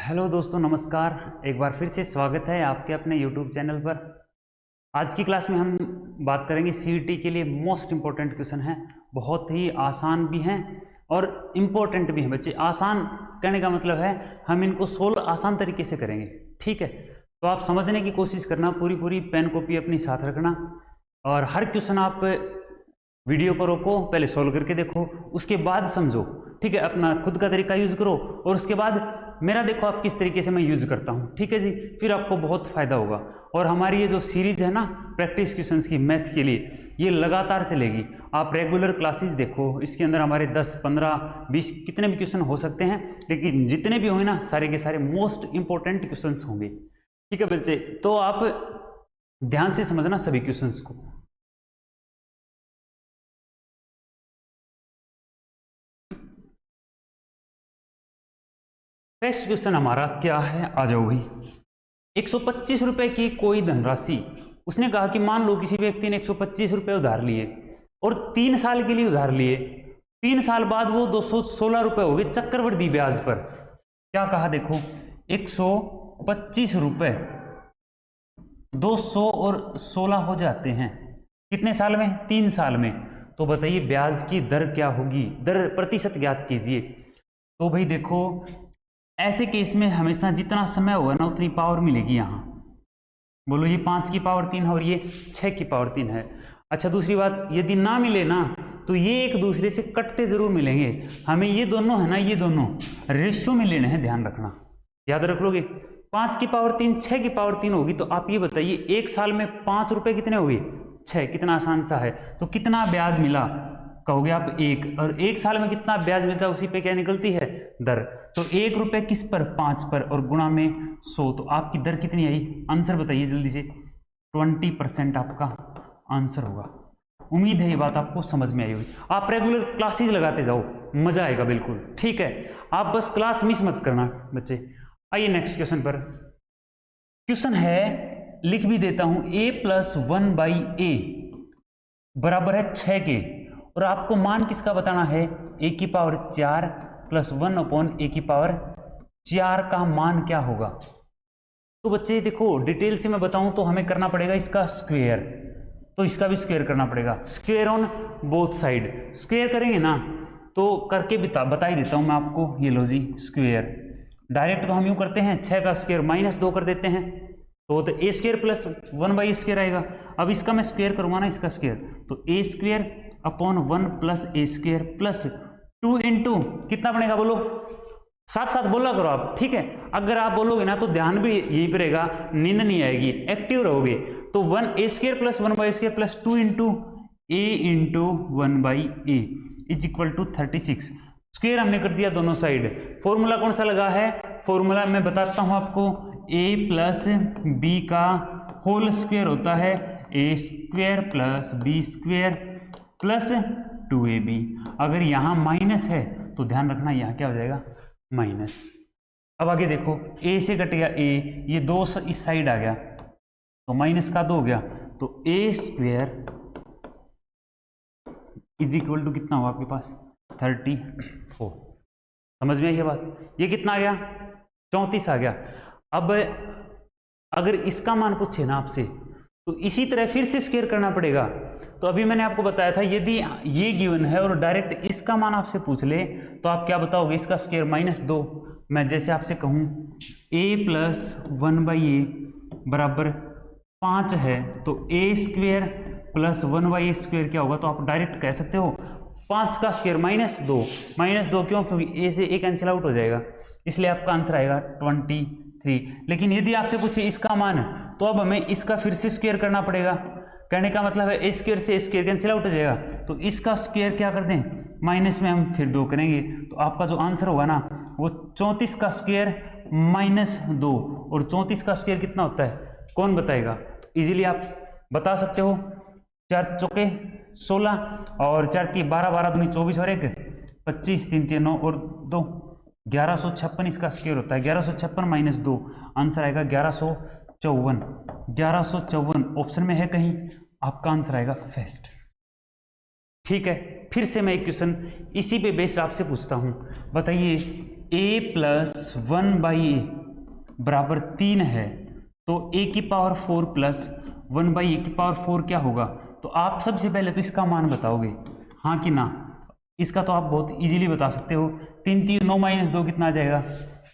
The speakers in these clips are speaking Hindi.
हेलो दोस्तों, नमस्कार। एक बार फिर से स्वागत है आपके अपने यूट्यूब चैनल पर। आज की क्लास में हम बात करेंगे सीईटी के लिए मोस्ट इम्पोर्टेंट क्वेश्चन है। बहुत ही आसान भी हैं और इम्पोर्टेंट भी हैं बच्चे। आसान कहने का मतलब है हम इनको सोल्व आसान तरीके से करेंगे, ठीक है। तो आप समझने की कोशिश करना, पूरी पेन कॉपी अपनी साथ रखना और हर क्वेश्चन आप वीडियो को रोको, पहले सोल्व करके देखो, उसके बाद समझो, ठीक है। अपना खुद का तरीका यूज करो और उसके बाद मेरा देखो आप किस तरीके से मैं यूज करता हूँ, ठीक है जी। फिर आपको बहुत फायदा होगा। और हमारी ये जो सीरीज है ना प्रैक्टिस क्वेश्चंस की मैथ के लिए, ये लगातार चलेगी। आप रेगुलर क्लासेस देखो, इसके अंदर हमारे 10, 15, 20 कितने भी क्वेश्चन हो सकते हैं, लेकिन जितने भी होंगे ना सारे के सारे मोस्ट इंपॉर्टेंट क्वेश्चंस होंगे, ठीक है बच्चे। तो आप ध्यान से समझना सभी क्वेश्चंस को। फर्स्ट क्वेश्चन हमारा क्या है, आ जाओ भाई। 125 रुपए की कोई धनराशि, उसने कहा कि मान लो किसी व्यक्ति ने 125 रुपए उधार लिए और 3 साल के लिए उधार लिए। 3 साल बाद वो 216 रुपए हो गए चक्रवृद्धि ब्याज पर। क्या कहा देखो, 125 रुपए 200 और 16 हो जाते हैं कितने साल में? 3 साल में। तो बताइए ब्याज की दर क्या होगी? दर प्रतिशत ज्ञात कीजिए। तो भाई देखो, ऐसे केस में हमेशा जितना समय होगा ना उतनी पावर मिलेगी। यहां बोलो ये 5 की पावर 3 है और ये 6 की पावर 3 है। अच्छा, दूसरी बात, यदि ना मिले ना तो ये एक दूसरे से कटते जरूर मिलेंगे। हमें ये दोनों है ना, ये दोनों रेशियो में लेने हैं, ध्यान रखना, याद रख लोगे। 5 की पावर 3 6 की पावर 3 होगी। तो आप ये बताइए एक साल में 5 रुपए कितने हो गए? 6। कितना आसान सा है। तो कितना ब्याज मिला कहोगे आप? 1। और 1 साल में कितना ब्याज मिलता है उसी पे क्या निकलती है? दर। तो 1 रुपए किस पर? 5 पर, और गुणा में 100। तो आपकी दर कितनी आई? आंसर बताइए जल्दी से। 20% आपका आंसर होगा। उम्मीद है ये बात आपको समझ में आई होगी। आप रेगुलर क्लासेस लगाते जाओ, मजा आएगा बिल्कुल, ठीक है। आप बस क्लास मिस मत करना बच्चे। आइए नेक्स्ट क्वेश्चन पर। क्वेश्चन है, लिख भी देता हूं, a+1/a बराबर है 6 के, और आपको मान किसका बताना है? a की पावर 4 + 1/a की पावर 4 का मान क्या होगा? तो बच्चे देखो, डिटेल से मैं बताऊं तो हमें करना पड़ेगा इसका स्क्वायर, तो इसका भी स्क्वायर करना पड़ेगा। Square on both side. Square करेंगे ना तो करके बता ही देता हूं मैं आपको। ये लो जी, स्क्वायर डायरेक्ट तो हम यूं करते हैं, 6 का स्क्वायर -2 कर देते हैं, तो a² + 1/a² आएगा। अब इसका मैं स्क्वायर करूंगा ना, इसका स्क्वायर, तो a² upon 1 + a² plus 2 into कितना बनेगा बोलो? साथ साथ बोला करो आप, ठीक है। अगर आप बोलोगे ना तो ध्यान भी यहीं पर रहेगा, नींद नहीं आएगी, एक्टिव रहोगे। तो a² + 1/a² plus 2 into a into 1/a is equal to 36। Square हमने कर दिया दोनों साइड। फॉर्मूला कौन सा लगा है? फॉर्मूला मैं बताता हूं आपको। a + b का होल स्क्वायर होता है a² + b² प्लस 2ab। अगर यहां माइनस है तो ध्यान रखना यहां क्या हो जाएगा? माइनस। अब आगे देखो, a से कट गया a, ये 2 इस साइड आ गया तो माइनस का 2 हो गया, तो a² इज इक्वल टू कितना हुआ आपके पास? 34। समझ में आई ये बात? ये कितना आ गया? 34 आ गया। अब अगर इसका मान पूछे ना आपसे तो इसी तरह फिर से स्क्वायर करना पड़ेगा। तो अभी मैंने आपको बताया था, यदि ये गिवन है और डायरेक्ट इसका मान आपसे पूछ ले तो आप क्या बताओगे? इसका स्क्वायर -2। मैं जैसे आपसे कहूं a + 1/a बराबर 5 है, तो a² + 1/a² क्या होगा? तो आप डायरेक्ट कह सकते हो 5 का स्क्वायर -2। -2 क्यों? क्योंकि a से a कैंसिल आउट हो जाएगा, इसलिए आपका आंसर आएगा 23। लेकिन यदि आपसे पूछे इसका मान, तो अब हमें इसका फिर से स्क्वायर करना पड़ेगा। कहने का मतलब है a² से a² कैंसिल आउट हो जाएगा, तो इसका स्क्वायर क्या कर दें? माइनस में हम फिर 2 करेंगे, तो आपका जो आंसर होगा ना वो 34 का स्क्वायर -2। और 34 का स्क्वायर कितना होता है? कौन बताएगा? तो इजीली आप बता सकते हो। 4 चौके 16 और 4 × 12, 12 दूनी 24 और 1 25, 3 × 9 और 2 1156 इसका स्क्वायर होता है। 1156 -2 आंसर आएगा 1154। 1154 ऑप्शन में है कहीं, आपका आंसर आएगा फर्स्ट, ठीक है। फिर से मैं एक क्वेश्चन इसी पे बेस्ड आपसे पूछता हूं, बताइए a प्लस 1/a बराबर 3 है, तो a की पावर 4 प्लस 1/a की पावर 4 क्या होगा? तो आप सबसे पहले तो इसका मान बताओगे, हाँ कि ना? इसका तो आप बहुत इजीली बता सकते हो। 3 3 9 माइनस 2 कितना आ जाएगा?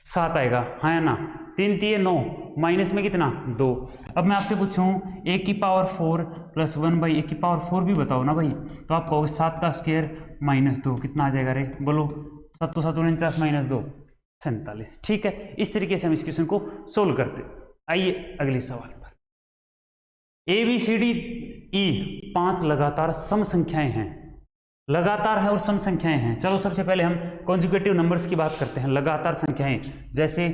7 आएगा, हाँ या ना? 3 3 9 माइनस में कितना? 2। अब मैं आपसे पूछूं a की पावर 4 प्लस 1/a की पावर 4 भी बताओ ना भाई, तो आप कहोगे 7 का स्क्वायर माइनस 2 कितना आ जाएगा रे? बोलो, 7 7 49 माइनस 2 47। ठीक है, इस तरीके से हम इस क्वेश्चन को सोल्व करते। आइए अगले सवाल पर। A B C D E 5 लगातार सम संख्याएं हैं, लगातार है और सम संख्याएं हैं। चलो सबसे पहले हम कॉन्जुगेटिव नंबर्स की बात करते हैं, लगातार संख्याएं, जैसे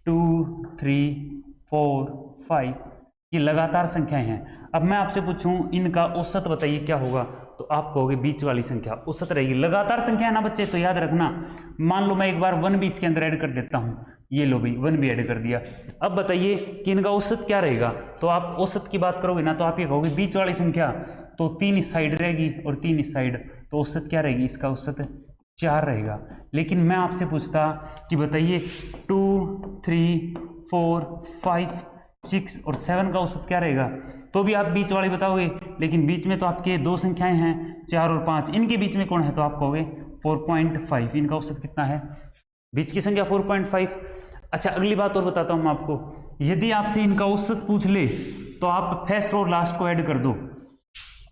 2 3 4 5, ये लगातार संख्याएं हैं। अब मैं आपसे पूछूं इनका औसत बताइए क्या होगा, तो आप कहोगे बीच वाली संख्या औसत रहेगी। लगातार संख्या है ना बच्चे, तो याद रखना। मान लो मैं एक बार 1 भी इसके अंदर ऐड कर देता हूं, ये लो भाई 1 भी ऐड कर दिया। अब बताइए कि इनका औसत क्या रहेगा, तो आप औसत की बात करोगे ना, तो आप ये कहोगे बीच वाली संख्या, तो 3 इस साइड रहेगी और 3 इस साइड, तो औसत क्या रहेगी? इसका औसत 4 रहेगा। लेकिन मैं आपसे पूछता कि बताइए 2 3 4 5 6 और 7 का औसत क्या रहेगा, तो भी आप बीच वाली बताओगे। लेकिन बीच में तो आपके दो संख्याएं हैं, 4 और 5, इनके बीच में कौन है, तो आप कहोगे 4.5। इनका औसत कितना है? बीच की संख्या 4.5। अच्छा, अगली बात और बताता हूं मैं आपको। यदि आपसे इनका औसत पूछ ले, तो आप फर्स्ट और लास्ट को ऐड कर दो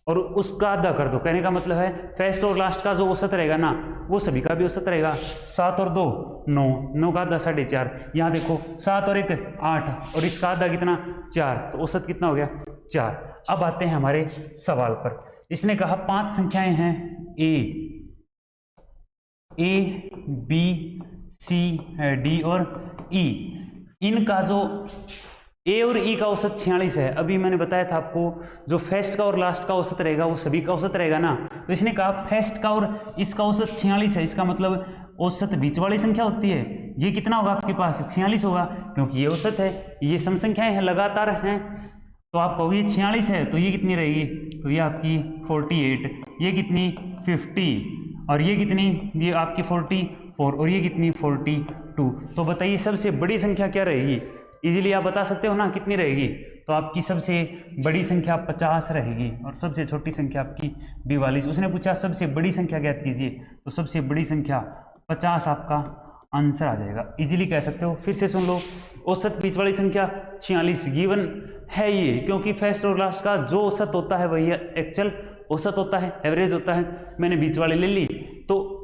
और उसका आधा कर दो। कहने का मतलब है फर्स्ट और लास्ट का जो औसत रहेगा ना, वो सभी का भी औसत रहेगा। 7 और 2 9, 9 का आधा 4.5। यहाँ देखो 7 और 1 8 और इसका आधा कितना? 4, तो औसत कितना हो गया? 4। अब आते हैं हमारे सवाल पर। इसने कहा 5 संख्याएं हैं ए बी सी डी और ई, इनका जो ए और ई का औसत 46 है। अभी मैंने बताया था आपको, जो फर्स्ट का और लास्ट का औसत रहेगा वो सभी का औसत रहेगा ना, तो इसने कहा फर्स्ट का और इसका औसत 46 है। इसका मतलब औसत बीच वाली संख्या होती है, ये कितना होगा आपके पास? 46 होगा, क्योंकि ये औसत है, ये सम संख्याएं हैं, लगातार हैं। तो आप कहोगे 46 है, तो ये कितनी रहेगी? तो ये आपकी 48, ये कितनी? 50, और ये कितनी? ये आपकी 44, और ये कितनी? 42। तो बताइए सबसे बड़ी संख्या क्या रहेगी? इजीली आप बता सकते हो ना कितनी रहेगी? तो आपकी सबसे बड़ी संख्या 50 रहेगी और सबसे छोटी संख्या आपकी 42। उसने पूछा सबसे बड़ी संख्या ज्ञात कीजिए, तो सबसे बड़ी संख्या 50 आपका आंसर आ जाएगा। इजीली कह सकते हो। फिर से सुन लो, औसत बीच वाली संख्या 46 गिवन है ये, क्योंकि फर्स्ट और लास्ट का जो औसत होता है वही एक्चुअल औसत होता है, एवरेज होता है। मैंने बीच वाली ले ली, तो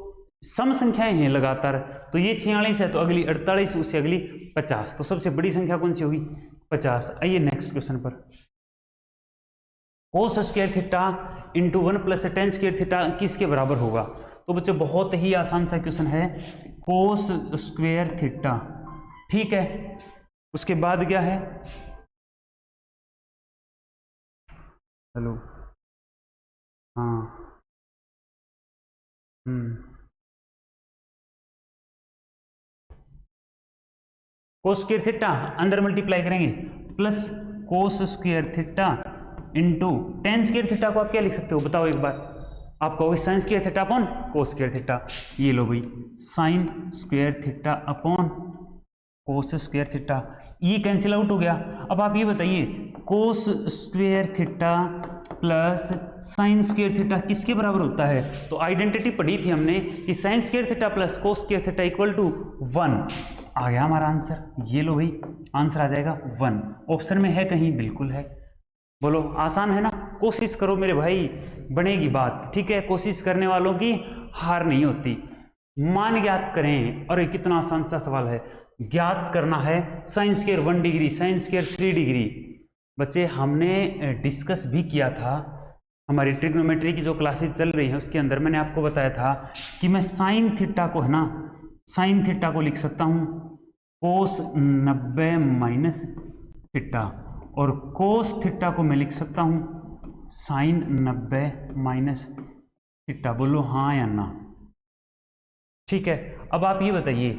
सम संख्याएं हैं लगातार, तो ये 46 है, तो अगली 48, उससे अगली 50, तो सबसे बड़ी संख्या कौन सी होगी? 50। आइए नेक्स्ट क्वेश्चन पर। कोस square theta into 1 plus ten square theta किसके बराबर होगा? तो बच्चों बहुत ही आसान सा क्वेश्चन है, कोस स्क्वायर थीटा। ठीक है, उसके बाद क्या है? हेलो, हाँ, कोस स्क्वायर थीटा अंदर मल्टीप्लाई करेंगे, plus cos square theta into ten square theta को आप क्या लिख सकते हो बताओ एक बार? आप कहोगे साइन स्क्वायर थीटा अपॉन कोस स्क्वायर थीटा। ये लो भाई, साइन स्क्वायर थीटा अपॉन कोस स्क्वायर थीटा, ये कैंसिल आउट हो गया। अब आप ये बताइए, कोस square theta plus sine square theta किसके बराबर होता है? तो आइडेंटिटी पढ़ी थी हमने कि sine square theta plus cos square theta equal to 1। आ गया हमारा आंसर। ये लो भाई, आंसर आ जाएगा 1। ऑप्शन में है कहीं? बिल्कुल है। बोलो, आसान है ना? कोशिश करो मेरे भाई, बनेगी बात। ठीक है, कोशिश करने वालों की हार नहीं होती। मान ज्ञात करें, और कितना आसान सा सवाल है। ज्ञात करना है sine square 1 degree, sine square 3 degree. बच्चे हमने डिस्कस भी किया था, हमारी ट्रिग्नोमेट्री की जो क्लासेस चल रही हैं उसके अंदर मैंने आपको बताया था कि मैं साइन थीटा को है ना, साइन थीटा को लिख सकता हूं कोस 90 माइनस थीटा, और कोस थीटा को मैं लिख सकता हूं साइन 90 माइनस थीटा। बोलो हाँ या ना? ठीक है, अब आप ये बताइए,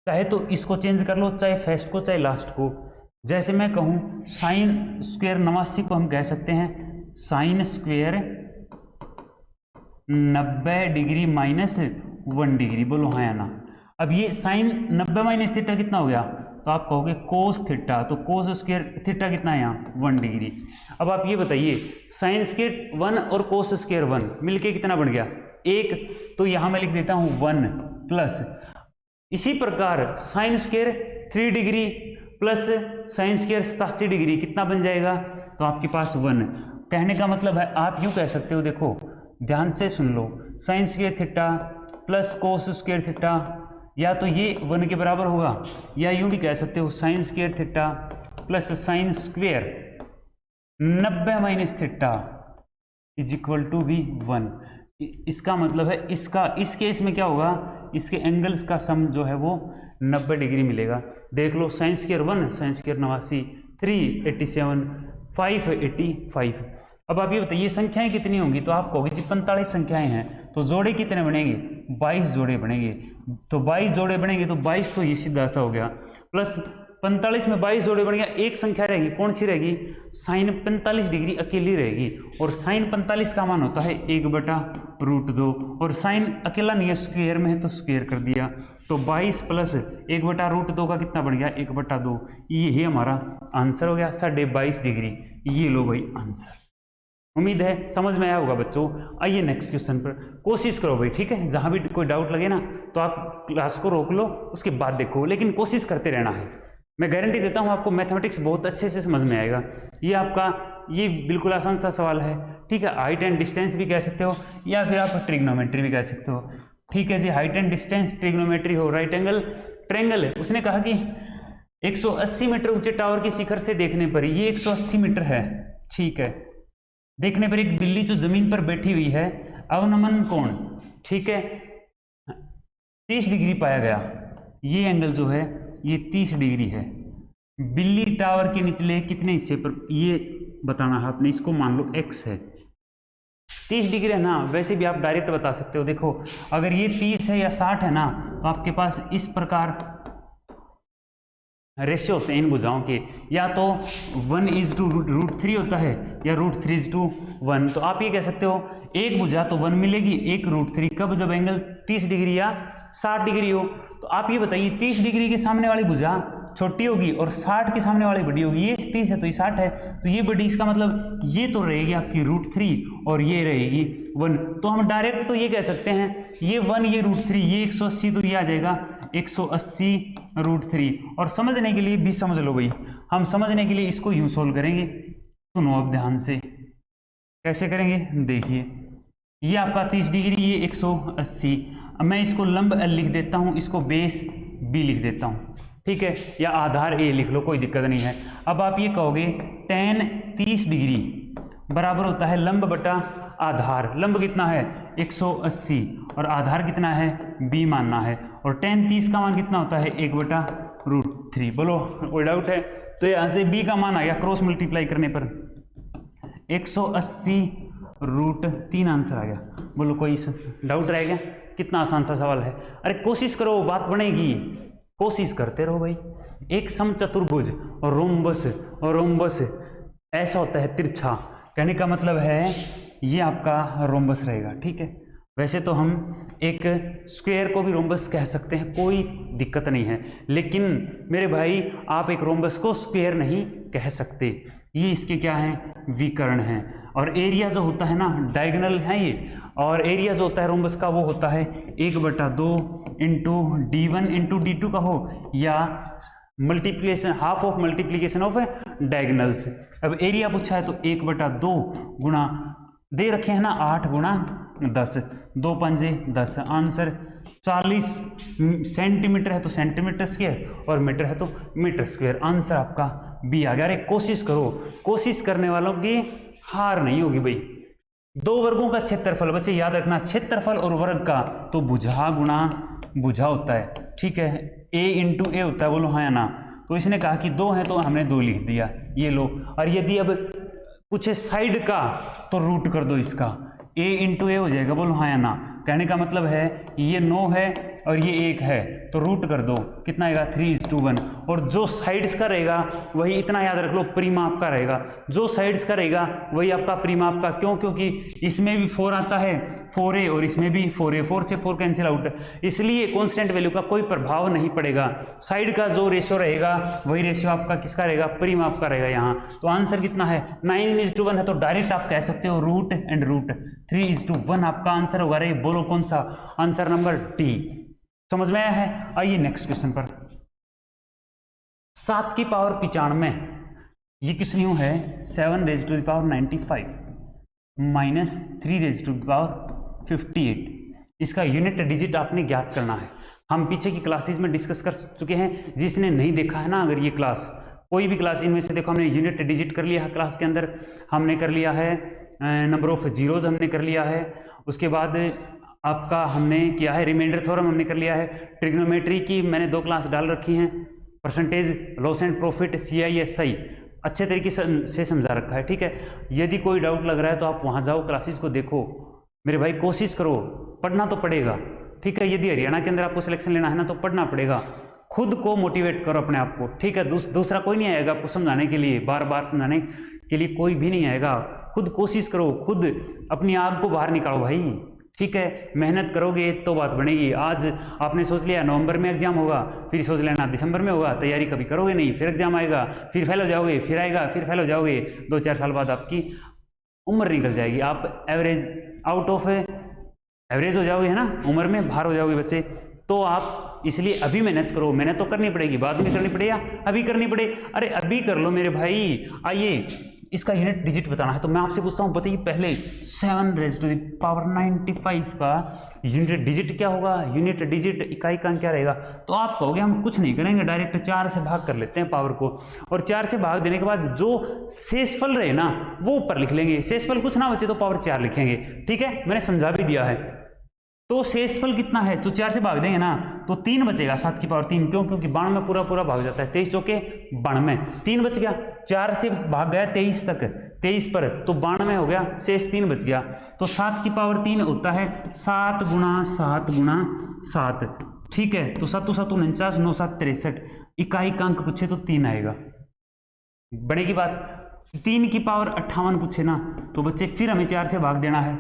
चाहे तो इसको चेंज कर लो, चाहे फर्स्ट को चाहे लास्ट को। जैसे मैं कहूं साइन स्क्वायर 89 को हम कह सकते हैं sign square 90 degree minus 1 degree. बोलो हाँ या ना? अब ये साइन 90 माइनस थीटा कितना हो गया, तो आप कहोगे कोस थीटा, तो कोस स्क्वायर थीटा कितना है यहाँ 1 डिग्री। अब आप ये बताइए साइन स्क्वायर 1 और कोस स्क्वायर 1 मिलके कितना बन गया 1, तो यहाँ मैं लिख देता हूँ 1 प्लस इसी प्रकार sine square 3 degree plus sine square 87 degree कितना बन जाएगा, तो आपके पास 1। कहने का मतलब है आप यूँ कह सकते हो, देखो ध्यान से सुन लो, sine square theta plus cos square theta, या तो ये 1 के बराबर होगा, या यूं भी कह सकते हो sine square theta plus sine square 90 minus theta is equal to भी 1। इसका मतलब है इसका इस केस में क्या होगा, इसके एंगल्स का सम जो है वो 90 डिग्री मिलेगा। देख लो साइन स्क्वायर 1 साइन स्क्वायर 89 387 585। अब आप ये बताइए संख्याएं कितनी होंगी, तो आप कहोगे जी 45 संख्याएं हैं, तो जोड़े कितने बनेंगे 22 जोड़े बनेंगे, तो 22 जोड़े बनेंगे तो 22 तो ये सीधा सा हो गया, प्लस 45 में 22 जोड़े बन गया, एक संख्या रहेगी, कौन सी रहेगी साइन 45 डिग्री अकेली रहेगी, और साइन 45 का मान होता है 1/√2, और साइन अकेला नहीं है स्क्वायर में है तो स्क्वायर कर दिया, तो 22 प्लस 1/√2 का कितना बन गया 1/2, ये हमारा आंसर हो गया 22.5 डिग्री। ये लो भाई आंसर। उम्मीद है समझ में आया होगा बच्चों। आइए नेक्स्ट क्वेश्चन पर कोशिश करो भाई, ठीक है, जहां भी कोई डाउट लगे ना तो आप क्लास को रोक लो, उसके बाद देखो, लेकिन कोशिश करते रहना है। मैं गारंटी देता हूं आपको मैथमेटिक्स बहुत अच्छे से समझ में आएगा। ये आपका ये बिल्कुल आसान सा सवाल है, ठीक है, हाइट एंड डिस्टेंस भी कह सकते हो या फिर आप ट्रिग्नोमेट्री भी कह सकते हो, ठीक है जी। हाइट एंड डिस्टेंस ट्रिग्नोमेट्री हो, राइट एंगल ट्रायंगल है। उसने कहा कि 180 मीटर ऊंचे टावर के शिखर से देखने पर, ये 180 मीटर है, ठीक है, देखने पर एक बिल्ली जो जमीन पर बैठी हुई है, अवनमन कोण, ठीक है, 30 डिग्री पाया गया। ये एंगल जो है ये 30 डिग्री है। बिल्ली टावर के निचले कितने हिस्से पर, ये बताना है आपने, इसको मान लो x है, 30 डिग्री है ना, वैसे भी आप डायरेक्ट बता सकते हो। देखो अगर ये 30 है या 60 है ना, तो आपके पास इस प्रकार रेशियो होते हैं इन भुजाओं के, या तो 1:√3 होता है या √3:1। तो आप ये कह सकते हो एक भुजा तो 1 मिलेगी, एक √3 कब, जब एंगल 30 डिग्री या 60 डिग्री हो। तो आप ये बताइए 30 डिग्री के सामने वाली भुजा छोटी होगी और 60 के सामने वाली बड़ी होगी। ये 30 है तो ये 60 है, तो ये बड़ी, इसका मतलब ये तो रहेगी आपकी √3 और ये रहेगी 1। तो हम डायरेक्ट तो ये कह सकते हैं ये 1 ये √3 ये 180, तो ये आ जाएगा 180√3। और समझने के लिए भी समझ लो भाई, हम समझने के लिए इसको यूं सोल्व करेंगे। सुनो अब ध्यान से, कैसे करेंगे देखिए, ये आपका 30 डिग्री ये 180। अब मैं इसको लंब L लिख देता हूं, इसको बेस B लिख देता हूं, ठीक है, या आधार A लिख लो, कोई दिक्कत नहीं है। अब आप ये कहोगे tan 30 डिग्री बराबर होता है लंब बटा आधार। लंब कितना है 180 और आधार कितना है B मानना है, और tan 30 का मान कितना होता है 1/√3। बोलो कोई डाउट है? तो यहाँ से B का मान आ गया क्रॉस मल्टीप्लाई करने पर 180√3 आंसर आ गया। बोलो कोई डाउट रहेगा? कितना आसान सा सवाल है। अरे कोशिश करो, बात बनेगी, कोशिश करते रहो भाई। एक समचतुर्भुज और रोम्बस ऐसा होता है तिरछा, कहने का मतलब है ये आपका रोम्बस रहेगा, ठीक है। वैसे तो हम एक स्क्वायर को भी रोम्बस कह सकते हैं, कोई दिक्कत नहीं है, लेकिन मेरे भाई आप एक रोम्बस को स्क्वायर नहीं कह सकते। ये इसके क्या हैं विकर्ण हैं, और एरिया जो होता है ना डायगोनल है ये, और एरिया जो होता है रोम्बस का वो होता है 1/2 इंटू D1 इंटू D2 का हो, या multiplication half of multiplication of diagonals. अब एरिया पूछा है तो 1/2 गुणा दे रखे हैं ना 8 गुणा 10, 2 पंजे 10, आंसर 40 सेंटीमीटर है तो सेंटीमीटर स्क्वायर और मीटर है तो मीटर स्क्वायर। आंसर आपका बी आ गया। अरे कोशिश करो, कोशिश करने वालों की हार नहीं होगी भाई। दो वर्गों का क्षेत्रफल, बच्चे याद रखना, क्षेत्रफल और वर्ग का तो भुजा गुणा भुजा होता है, ठीक है, a इंटू ए होता है, बोलो हाँ या ना। तो इसने कहा कि 2 है तो हमने 2 लिख दिया, ये लो। और यदि अब पूछे साइड का तो रूट कर दो इसका, a इंटू ए हो जाएगा, बोलो हाँ या ना। कहने का मतलब है ये 9 है और ये 1 है, तो रूट कर दो, कितना आएगा 3:1। और जो साइड्स का रहेगा वही, इतना याद रख लो, परिमाप का रहेगा। जो साइड्स का रहेगा वही आपका परिमाप का। क्यों? क्योंकि इसमें भी 4 आता है, 4a, और इसमें भी 4a, 4 से 4 कैंसिल आउट, इसलिए कांस्टेंट वैल्यू का कोई प्रभाव नहीं पड़ेगा। साइड का जो रेशियो रहेगा वही रेशियो आपका किसका रहेगा, परिमाप का रहेगा यहाँ। तो आंसर कितना है, 9:1 है, तो डायरेक्ट आप कह सकते हो रूट एंड रूट, 3:1 आपका आंसर होगा। रे बोलो कौन सा आंसर, नंबर डी। समझ में आया है? आइए नेक्स्ट क्वेश्चन पर। 7 की पावर 95, ये क्वेश्चन यूं है, 7⁻95 माइनस 3⁻58, इसका यूनिट डिजिट आपने ज्ञात करना है। हम पीछे की क्लासेस में डिस्कस कर चुके हैं, जिसने नहीं देखा है ना, अगर ये क्लास, कोई भी क्लास इनमें से देखो, हमने यूनिट डिजिट कर लिया है क्लास के अंदर, हमने कर लिया है नंबर ऑफ जीरोज हमने कर लिया है, उसके बाद आपका हमने किया है रिमाइंडर थ्योरम हमने कर लिया है, ट्रिग्नोमेट्री की मैंने 2 क्लास डाल रखी हैं, percentage loss and profit CISI अच्छे तरीके से समझा रखा है। ठीक है, यदि कोई डाउट लग रहा है तो आप वहाँ जाओ, क्लासेस को देखो मेरे भाई, कोशिश करो, पढ़ना तो पड़ेगा। ठीक है, यदि हरियाणा के अंदर आपको सिलेक्शन लेना है ना, तो पढ़ना पड़ेगा, खुद को मोटिवेट करो अपने आप को। ठीक है, दूसरा कोई नहीं आएगा आपको समझाने के लिए, बार बार समझाने के लिए कोई भी नहीं आएगा, खुद कोशिश करो, खुद अपनी आग को बाहर निकालो भाई। ठीक है, मेहनत करोगे तो बात बनेगी। आज आपने सोच लिया नवंबर में एग्जाम होगा, फिर सोच लेना दिसंबर में होगा, तैयारी कभी करोगे नहीं, फिर एग्जाम आएगा, फिर फेल हो जाओगे, फिर आएगा, फिर फेल हो जाओगे, 2-4 साल बाद आपकी उम्र निकल जाएगी, आप एवरेज आउट ऑफ एवरेज हो जाओगे, है ना, उम्र में बाहर हो जाओगे बच्चे। तो आप इसलिए अभी मेहनत करो, मेहनत तो करनी पड़ेगी, बाद में करनी पड़ेगी, अभी करनी पड़े, अरे अभी कर लो मेरे भाई। आइए, इसका यूनिट डिजिट बताना है, तो मैं आपसे पूछता हूँ, बताइए पहले 7⁻95 का यूनिट डिजिट क्या होगा, यूनिट डिजिट इकाई का क्या रहेगा। तो आप कहोगे हम कुछ नहीं करेंगे, डायरेक्ट 4 से भाग कर लेते हैं पावर को, और 4 से भाग देने के बाद जो शेषफल रहे ना वो ऊपर लिख लेंगे, शेषफल कुछ ना बचे तो पावर 4 लिखेंगे। ठीक है, मैंने समझा भी दिया है। तो शेषफल कितना है, तो 4 से भाग देंगे ना, तो 3 बचेगा, 7 की पावर 3, क्यों? क्योंकि 92 में पूरा भाग जाता है, 23 चौके 92, 3 बच गया, 4 से भाग गया 23 तक, 23 पर, तो 92 हो गया, शेष 3 बच गया। तो 7 की पावर 3 होता है 7 गुणा 7 गुणा 7। ठीक है, तो 7 7 49, 9 7 63, इकाई का अंक पूछे तो 3 आएगा, बनेगी बात। 3 की पावर 58 पूछे ना, तो बच्चे फिर हमें 4 से भाग देना है,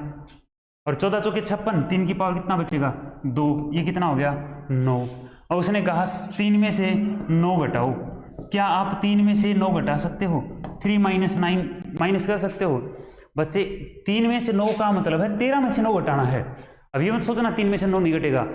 और 14 चौके 56, 3 की पावर कितना बचेगा 2, ये कितना हो गया 9। और उसने कहा 3 में से 9 घटाओ, क्या आप 3 में से 9 घटा सकते हो? 3 - 9 माइनस कर सकते हो बच्चे। 3 में से 9 का मतलब है 13 में से 9 घटाना है। अब ये मत सोचना 3 में से 9 नहीं घटेगा,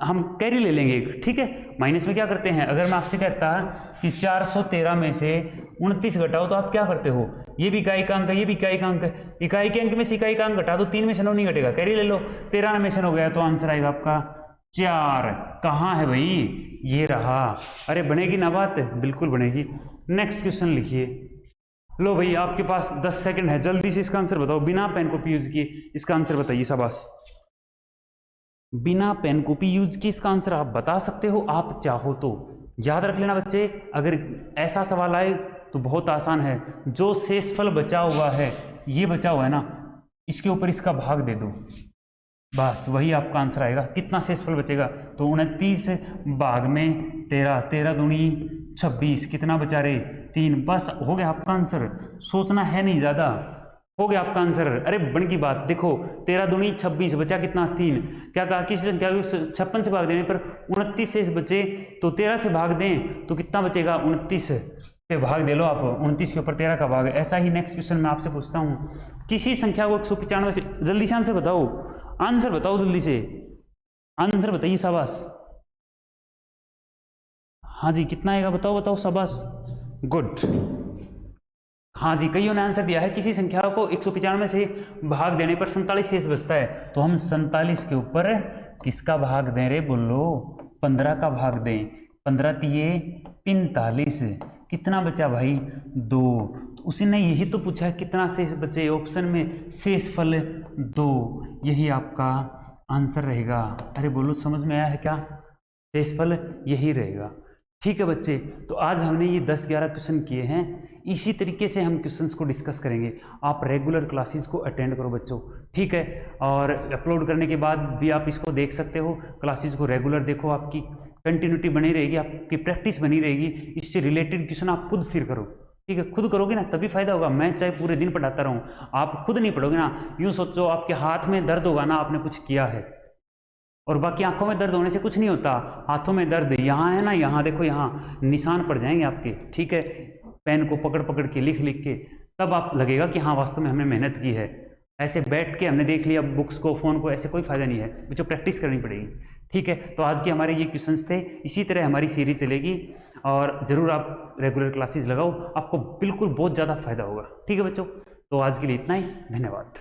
हम कैरी ले लेंगे। ठीक है, माइनस में क्या करते हैं, अगर मैं आपसे कहता कि 413 में से 29 घटाओ, तो आप क्या करते हो, ये भी इकाई का अंक है, ये भी इकाई का अंक है, इकाई के अंक में से इकाई का अंक घटा दो, 3 में से 9 नहीं घटेगा, कैरी ले लो, 13 में से 9 गया, तो आंसर आएगा आपका 4। कहाँ है भाई, ये रहा। अरे बनेगी ना बात, बिल्कुल बनेगी। नेक्स्ट क्वेश्चन लिखिए। लो भाई, आपके पास 10 सेकंड है, जल्दी से इसका आंसर बताओ, बिना पेन कॉपी यूज किए इसका आंसर बताइए, शाबाश। बिना पेन कॉपी यूज किए इसका आंसर आप बता सकते हो, आप चाहो तो। याद रख लेना बच्चे, अगर ऐसा सवाल आए तो बहुत आसान है, जो शेषफल बचा हुआ है, ये बचा हुआ है ना, इसके ऊपर इसका भाग दे दो, बस वही आपका आंसर आएगा। कितना शेषफल बचेगा, तो 29 भाग में 13, 13 दूनी 26, कितना बचा रे 3, बस हो गया आपका आंसर। सोचना है नहीं ज्यादा, हो गया आपका आंसर। अरे बन की बात, देखो 13 दूनी 26, बचा कितना 3, क्या कहा किसी संख्या को 56 से भाग देने पर 29 शेष बचे, तो 13 से भाग दें तो कितना बचेगा 29 पे भाग दे लो आप, 29 के ऊपर 13 का भाग। ऐसा ही नेक्स्ट क्वेश्चन मैं आपसे पूछता हूँ, किसी संख्या को 195 से, जल्दी से आंसर बताओ, आंसर बताओ जल्दी से, आंसर बताइए, शाबाश। हाँ जी, कितना आएगा बताओ बताओ, शाबाश, गुड। हाँ जी, कईयों ने आंसर दिया है, किसी संख्या को 195 से भाग देने पर 47 शेष बचता है, तो हम 47 के ऊपर किसका भाग दें रे, बोलो 15 का भाग दें, 15 तिये 45, कितना बचा भाई 2। तो उसने यही तो पूछा है कितना शेष बचे, ऑप्शन में शेषफल 2, यही आपका आंसर रहेगा। अरे बोलो, समझ में आया है क्या, शेषफल यही रहेगा। ठीक है बच्चे, तो आज हमने ये 10-11 क्वेश्चन किए हैं, इसी तरीके से हम क्वेश्चंस को डिस्कस करेंगे। आप रेगुलर क्लासेस को अटेंड करो बच्चों, ठीक है। और अपलोड करने के बाद भी आप इसको देख सकते हो, क्लासेस को रेगुलर देखो, आपकी कंटिन्यूटी बनी रहेगी, आपकी प्रैक्टिस बनी रहेगी। इससे रिलेटेड क्वेश्चन आप खुद फिर करो, ठीक है। खुद करोगे ना तभी फायदा होगा। मैं चाहे पूरे दिन पढ़ाता रहूं, आप खुद नहीं पढ़ोगे ना, यूं सोचो आपके हाथ में दर्द होगा ना, आपने कुछ किया है, और बाकी आंखों में दर्द होने से कुछ नहीं होता। हाथों में दर्द यहाँ है ना, यहाँ देखो, यहाँ निशान पड़ जाएंगे आपके, ठीक है। पेन को पकड़ पकड़ के लिख लिख के तब आप लगेगा कि हाँ वास्तव में हमने मेहनत की है। ऐसे बैठ के हमने देख लिया बुक्स को, फोन को, ऐसे कोई फायदा नहीं है बच्चों, प्रैक्टिस करनी पड़ेगी, ठीक है। तो आज के हमारे ये क्वेश्चंस थे, इसी तरह हमारी सीरीज चलेगी और जरूर आप रेगुलर क्लासेस लगाओ, आपको बिल्कुल बहुत ज़्यादा फायदा होगा, ठीक है बच्चों। तो आज के लिए इतना ही, धन्यवाद।